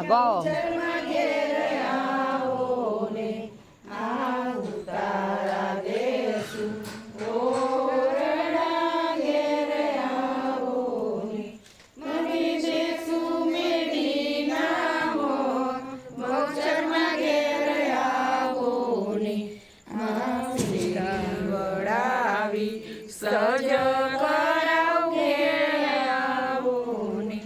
ગાઓ સજ કરાવ ઘેર આવો ને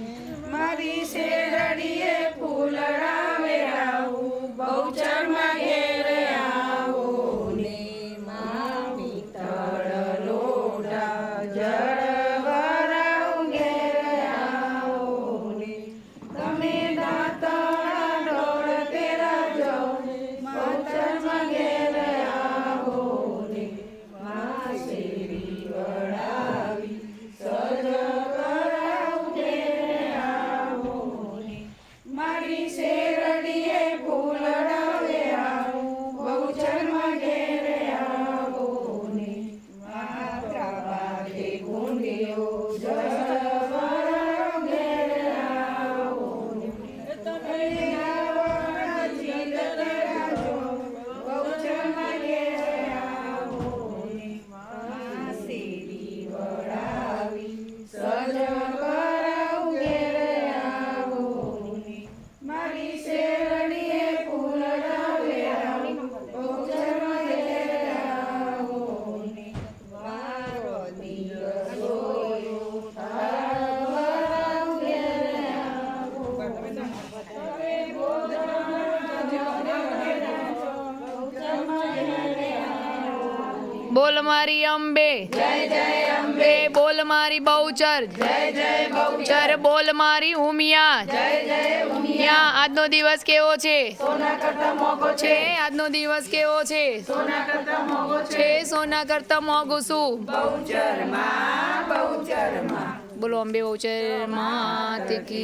મારી શેરડીએ ફૂલડા વેરાવું બહુચરમાં ઘેર આવો ને મા પિત્તળ લોટા જળ ભરાવ ઘેર આવો ને તમે દાંતણા ઢોળ તેરા જો બહુચરમાં ઘેર આવો ને મા શેરી વડાવી સજ કરાવ ઘેર આવો ને મારી શેરડીએ ફૂલડા વેરાવું બહુચરમાં ઘેર આવો ને મારા બાથે કુંડીઓ જળ ભરાવ ઘેર આવો ને તમે આવડા જીત કરાજો બહુચરમાં ઘેર આવો ને મા શેરી વડાવી સજ કરાવ ઘેર આવો ને મારી શેરડીએ ફૂલડા વેરાવી બહુચરમાં ઘેર આવો ને મારો દિવસ હોયો થાળ ભરાવ ઘેર આવો તમે બહુચરમાં ઘેર આવો બોલ મારી અંબે જય જય અંબે બોલ મારી બહુચર જય જય ચર બોલ મારી ઉમિયા જય જય યા આજનો દિવસ કેવો છે સોના કરતા મોગો છે આજનો દિવસ કેવો છે સોના કરતા મોગો છે સોના કરતા મોંઘું શું બહુચરમાં બોલો અંબે બહુચર માત કી